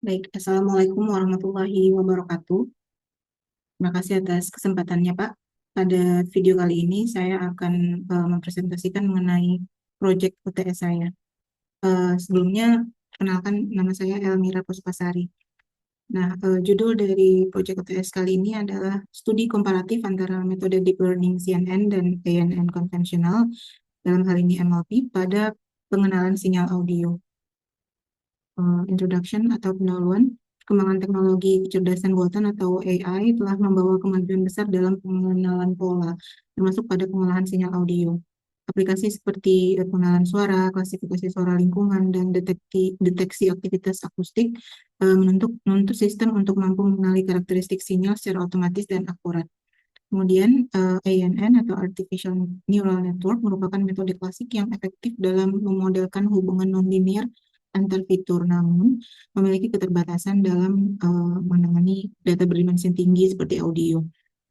Baik, Assalamualaikum warahmatullahi wabarakatuh. Terima kasih atas kesempatannya, Pak. Pada video kali ini saya akan mempresentasikan mengenai proyek UTS saya. Sebelumnya, kenalkan nama saya Elmira Puspasari. Nah, judul dari proyek UTS kali ini adalah studi komparatif antara metode deep learning CNN dan ANN konvensional, dalam hal ini MLP, pada pengenalan sinyal audio. Introduction atau pendahuluan. Perkembangan teknologi kecerdasan buatan atau AI telah membawa kemajuan besar dalam pengenalan pola, termasuk pada pengolahan sinyal audio. Aplikasi seperti pengenalan suara, klasifikasi suara lingkungan, dan deteksi aktivitas akustik menuntut sistem untuk mampu mengenali karakteristik sinyal secara otomatis dan akurat. Kemudian, ANN atau Artificial Neural Network merupakan metode klasik yang efektif dalam memodelkan hubungan nonlinear antar fitur, namun memiliki keterbatasan dalam menangani data berdimensi tinggi seperti audio.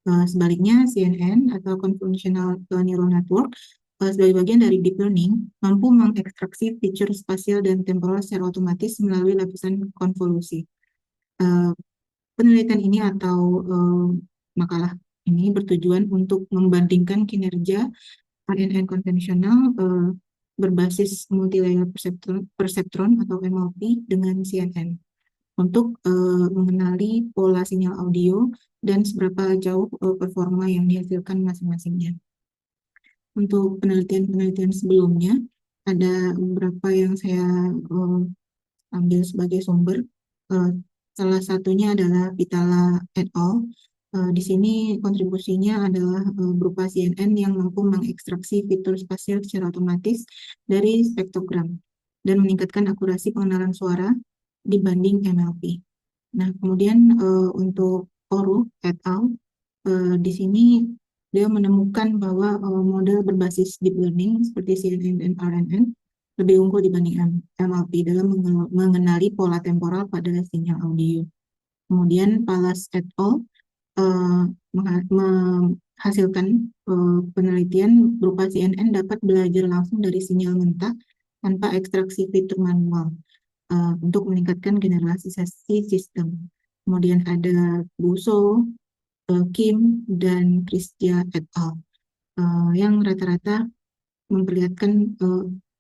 Sebaliknya, CNN atau Convolutional Neural Network sebagai bagian dari deep learning mampu mengekstraksi fitur spasial dan temporal secara otomatis melalui lapisan konvolusi. Uh, Penelitian ini atau makalah ini bertujuan untuk membandingkan kinerja ANN konvensional berbasis multilayer perceptron atau MLP dengan CNN untuk mengenali pola sinyal audio dan seberapa jauh performa yang dihasilkan masing-masingnya. Untuk penelitian-penelitian sebelumnya, ada beberapa yang saya ambil sebagai sumber. Salah satunya adalah Pitala et al. Di sini kontribusinya adalah berupa CNN yang mampu mengekstraksi fitur spasial secara otomatis dari spektrogram dan meningkatkan akurasi pengenalan suara dibanding MLP. Nah, kemudian untuk Oru et al. Di sini dia menemukan bahwa model berbasis deep learning seperti CNN dan RNN lebih unggul dibanding MLP dalam mengenali pola temporal pada sinyal audio. Kemudian Palas et al. eh, menghasilkan penelitian berupa CNN dapat belajar langsung dari sinyal mentah tanpa ekstraksi fitur manual untuk meningkatkan generalisasi sistem. Kemudian ada Buso, Kim, dan Christia et al. Yang rata-rata memperlihatkan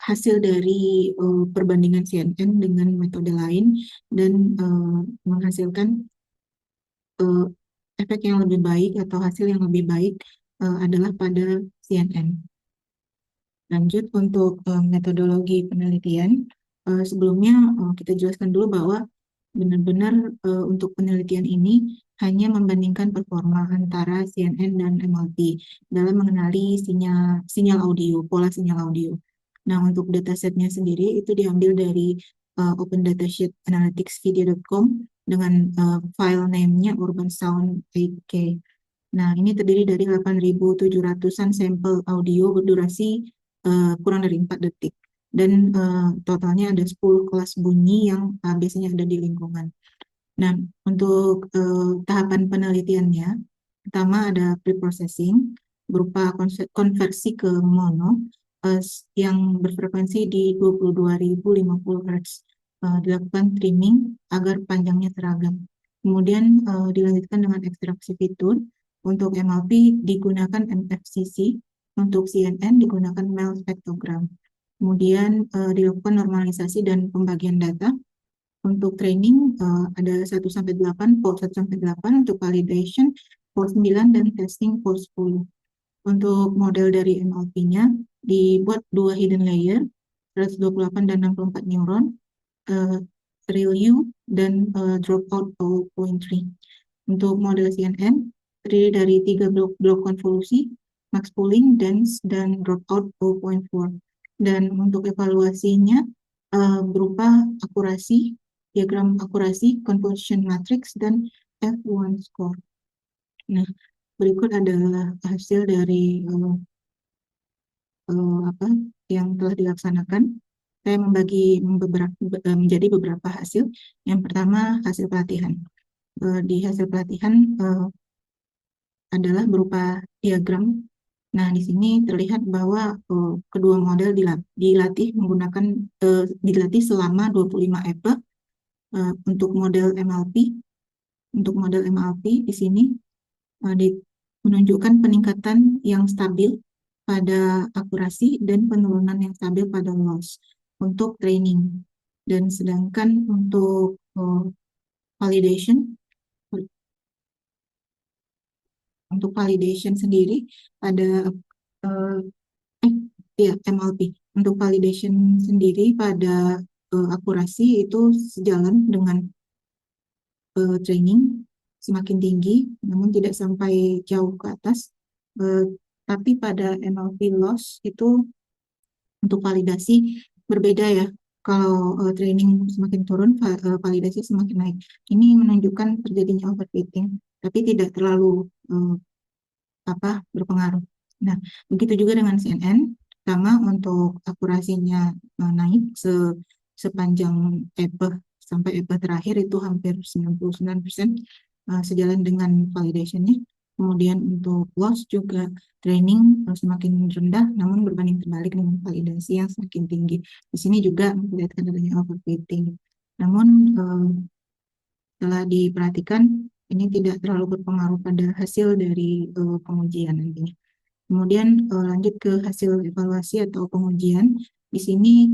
hasil dari perbandingan CNN dengan metode lain dan menghasilkan eh, efek yang lebih baik atau hasil yang lebih baik adalah pada CNN. Lanjut untuk metodologi penelitian. Sebelumnya kita jelaskan dulu bahwa benar-benar untuk penelitian ini hanya membandingkan performa antara CNN dan MLP dalam mengenali sinyal audio, pola sinyal audio. Nah, untuk datasetnya sendiri itu diambil dari Open Datasheet Analytics Video.com dengan file name-nya Urban Sound 8K. Nah, ini terdiri dari 8.700-an sampel audio berdurasi kurang dari 4 detik. Dan totalnya ada 10 kelas bunyi yang biasanya ada di lingkungan. Nah, untuk tahapan penelitiannya, pertama ada pre-processing berupa konversi ke mono yang berfrekuensi di 22.050 Hz. Dilakukan trimming agar panjangnya seragam. Kemudian dilanjutkan dengan ekstraksi fitur. Untuk MLP digunakan MFCC, untuk CNN digunakan MEL spektrogram. Kemudian dilakukan normalisasi dan pembagian data. Untuk training ada 1-8, port 1-8, untuk validation port 9 dan testing port 10. Untuk model dari MLP-nya dibuat dua hidden layer, 128 dan 64 neuron, ReLU dan dropout 0.3. Untuk model CNN terdiri dari 3 blok konvolusi, max pooling, dense, dan dropout 0.4. Dan untuk evaluasinya berupa akurasi, diagram akurasi, convolution matrix, dan F1 score. Nah, berikut adalah hasil dari apa yang telah dilaksanakan. Saya membagi menjadi beberapa hasil. Yang pertama, hasil pelatihan. Di hasil pelatihan adalah berupa diagram. Nah, di sini terlihat bahwa kedua model dilatih menggunakan dilatih selama 25 epoch Untuk model MLP di sini menunjukkan peningkatan yang stabil pada akurasi dan penurunan yang stabil pada loss untuk training. Dan sedangkan untuk validation sendiri pada uh, MLP. Untuk validation sendiri pada akurasi itu sejalan dengan training semakin tinggi, namun tidak sampai jauh ke atas. Tapi pada MLP loss itu untuk validasi berbeda ya. Kalau training semakin turun, validasi semakin naik. Ini menunjukkan terjadinya overfitting, tapi tidak terlalu berpengaruh. Nah, begitu juga dengan CNN, sama untuk akurasinya naik sepanjang EPE sampai EPE terakhir itu hampir 99% sejalan dengan validation-nya. Kemudian untuk loss juga training semakin rendah, namun berbanding terbalik dengan validasi yang semakin tinggi. Di sini juga memperlihatkan adanya overfitting. Namun setelah diperhatikan, ini tidak terlalu berpengaruh pada hasil dari pengujian nantinya. Kemudian lanjut ke hasil evaluasi atau pengujian. Di sini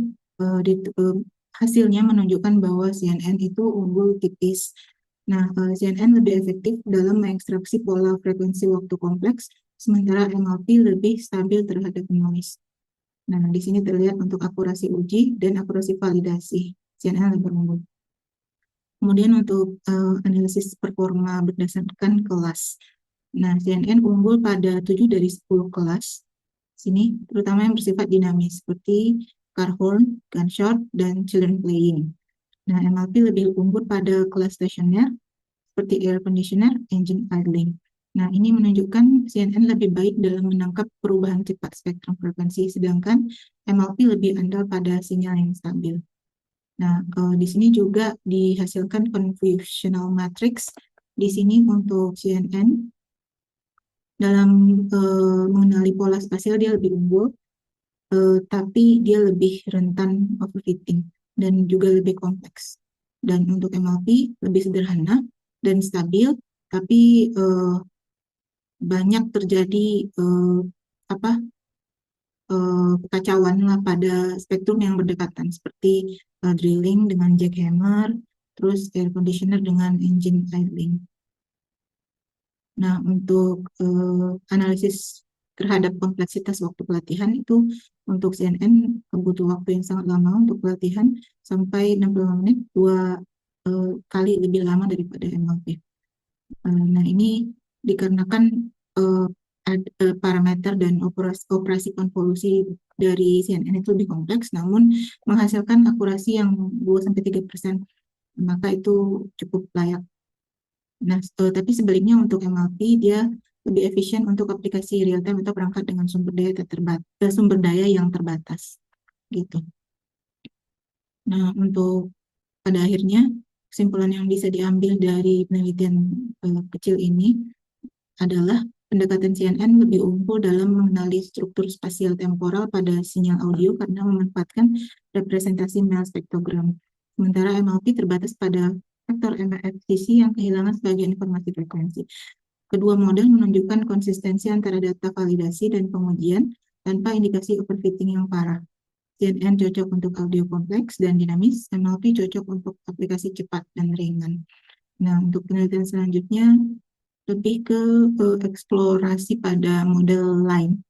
hasilnya menunjukkan bahwa CNN itu unggul tipis. Nah, CNN lebih efektif dalam mengekstraksi pola frekuensi waktu kompleks, sementara MLP lebih stabil terhadap noise. Nah, di sini terlihat untuk akurasi uji dan akurasi validasi. CNN lebih unggul. Kemudian untuk analisis performa berdasarkan kelas. Nah, CNN unggul pada 7 dari 10 kelas. Sini, terutama yang bersifat dinamis, seperti car horn, gunshot, dan children playing. Nah, MLP lebih unggul pada kelas stasioner, seperti air conditioner, engine idling. Nah, ini menunjukkan CNN lebih baik dalam menangkap perubahan cepat spektrum frekuensi, sedangkan MLP lebih andal pada sinyal yang stabil. Nah, di sini juga dihasilkan convolutional matrix. Di sini untuk CNN, dalam mengenali pola spasial dia lebih unggul, tapi dia lebih rentan overfitting dan juga lebih kompleks. Dan untuk MLP lebih sederhana dan stabil, tapi banyak terjadi kekacauan lah pada spektrum yang berdekatan, seperti drilling dengan jackhammer, terus air conditioner dengan engine idling. Nah, untuk analisis terhadap kompleksitas waktu pelatihan itu untuk CNN butuh waktu yang sangat lama untuk pelatihan, sampai 65 menit, 2 kali lebih lama daripada MLP. Nah, ini dikarenakan parameter dan operasi konvolusi dari CNN itu lebih kompleks, namun menghasilkan akurasi yang 2-3%, maka itu cukup layak. Nah, tapi sebaliknya untuk MLP dia lebih efisien untuk aplikasi real time atau perangkat dengan sumber daya yang terbatas, gitu. Nah, untuk pada akhirnya kesimpulan yang bisa diambil dari penelitian kecil ini adalah pendekatan CNN lebih unggul dalam mengenali struktur spasial temporal pada sinyal audio karena memanfaatkan representasi Mel spektrogram. Sementara MLP terbatas pada faktor MFCC yang kehilangan sebagian informasi frekuensi. Kedua model menunjukkan konsistensi antara data validasi dan pengujian tanpa indikasi overfitting yang parah. CNN cocok untuk audio kompleks dan dinamis, MLP cocok untuk aplikasi cepat dan ringan. Nah, untuk penelitian selanjutnya lebih ke eksplorasi pada model lain.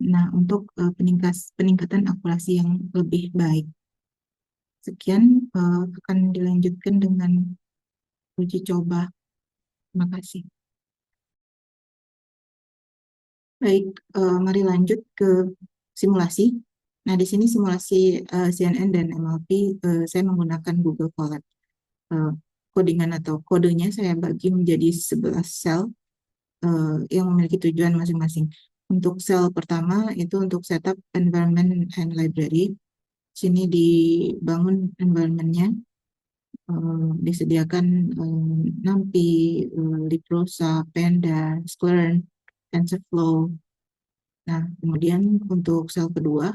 Nah, untuk peningkatan akurasi yang lebih baik. Sekian akan dilanjutkan dengan uji coba. Terima kasih. Baik, mari lanjut ke simulasi. Nah, di sini simulasi CNN dan MLP saya menggunakan Google Colab. Codingan atau kodenya saya bagi menjadi 11 sel yang memiliki tujuan masing-masing. Untuk sel pertama itu untuk setup environment and library. Sini dibangun environment-nya, disediakan NumPy, Librosa, Panda, Square, TensorFlow. Nah, kemudian untuk sel kedua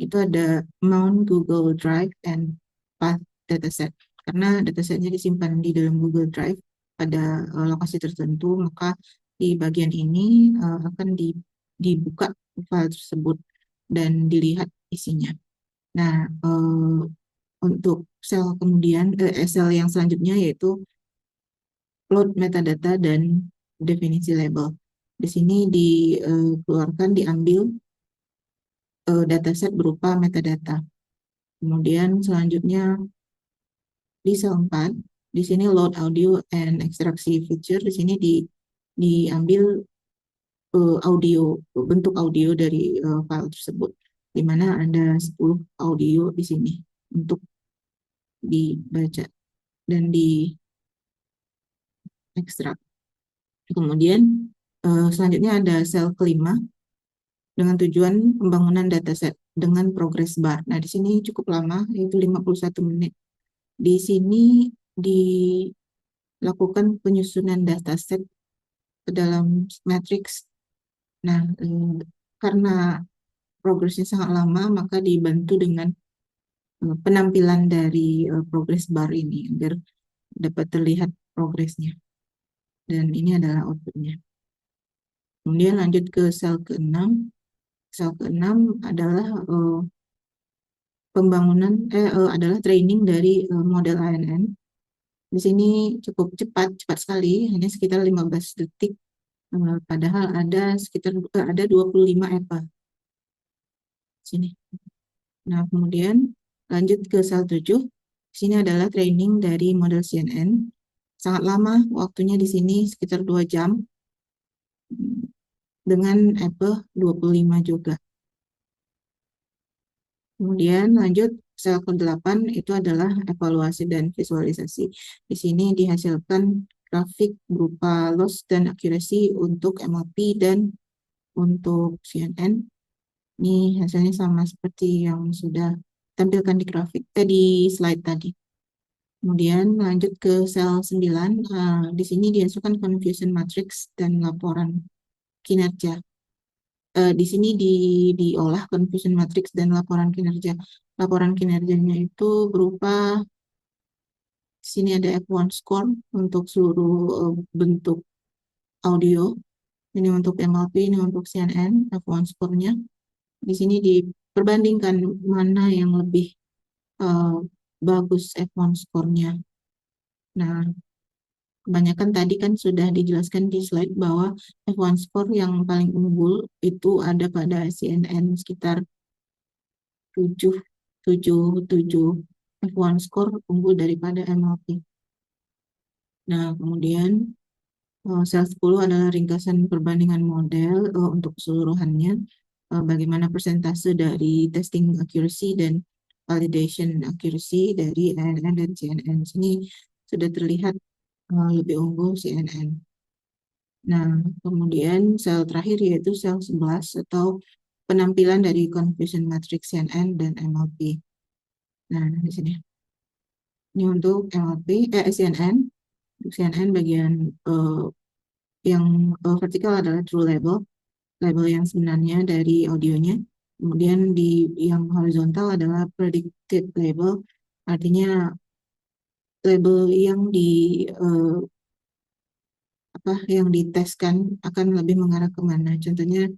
itu ada Mount Google Drive and Path Dataset. Karena datasetnya disimpan di dalam Google Drive pada lokasi tertentu, maka di bagian ini akan dibuka file tersebut dan dilihat isinya. Nah, untuk sel yang selanjutnya yaitu load metadata dan definisi label. Di sini diambil dataset berupa metadata. Kemudian selanjutnya di sel 4, di sini load audio and ekstraksi feature, di sini diambil bentuk audio dari file tersebut, di mana ada 10 audio di sini untuk dibaca dan diekstrak. Kemudian selanjutnya ada sel kelima dengan tujuan pembangunan dataset dengan progress bar. Nah, di sini cukup lama, yaitu 51 menit. Di sini dilakukan penyusunan dataset ke dalam matrix. Nah, karena progresnya sangat lama, maka dibantu dengan penampilan dari progress bar ini agar dapat terlihat progresnya. Dan ini adalah outputnya. Kemudian lanjut ke sel ke-6. Sel ke-6 adalah adalah training dari model ANN. Di sini cukup cepat sekali, hanya sekitar 15 detik. Padahal ada 25 EPA. Sini. Nah, kemudian lanjut ke sel 7. Sini adalah training dari model CNN. Sangat lama, waktunya di sini sekitar 2 jam dengan EPA 25 juga. Kemudian lanjut sel ke-8 itu adalah evaluasi dan visualisasi. Di sini dihasilkan grafik berupa loss dan accuracy untuk MLP dan untuk CNN. Ini hasilnya sama seperti yang sudah tampilkan di slide tadi. Kemudian lanjut ke sel 9. Di sini dihasilkan confusion matrix dan laporan kinerja. Di sini diolah confusion matrix dan laporan kinerja. Laporan kinerjanya itu berupa, di sini ada F1 score untuk seluruh bentuk audio. Ini untuk MLP, ini untuk CNN, F1 score-nya. Di sini diperbandingkan mana yang lebih bagus F1 score-nya. Nah, kebanyakan tadi kan sudah dijelaskan di slide bahwa F1 score yang paling unggul itu ada pada CNN sekitar 7 F1 score unggul daripada MLP. Nah, kemudian sel 10 adalah ringkasan perbandingan model untuk keseluruhannya, bagaimana persentase dari testing accuracy dan validation accuracy dari ANN dan CNN. Sini sudah terlihat lebih unggul CNN. Nah, kemudian sel terakhir yaitu sel 11 atau penampilan dari confusion matrix CNN dan MLP. Nah, di sini. Ini untuk CNN. Untuk CNN bagian yang vertikal adalah true label yang sebenarnya dari audionya. Kemudian yang horizontal adalah predicted label, artinya label yang diteskan akan lebih mengarah kemana. Contohnya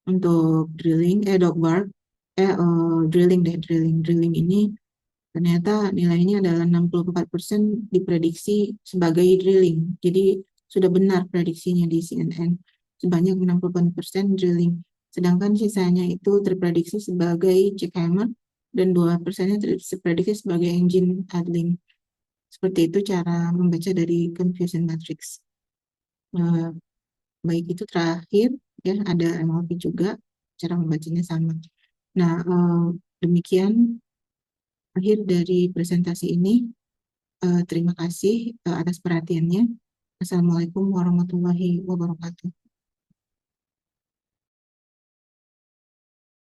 untuk drilling ini ternyata nilainya adalah 64% diprediksi sebagai drilling. Jadi sudah benar prediksinya di CNN sebanyak 60% drilling. Sedangkan sisanya itu terprediksi sebagai jackhammer dan 2%-nya terprediksi sebagai engine idling. Seperti itu cara membaca dari confusion matrix. Baik, itu terakhir ya, ada MLP juga, cara membacanya sama. Nah, demikian akhir dari presentasi ini. Terima kasih atas perhatiannya. Assalamualaikum warahmatullahi wabarakatuh.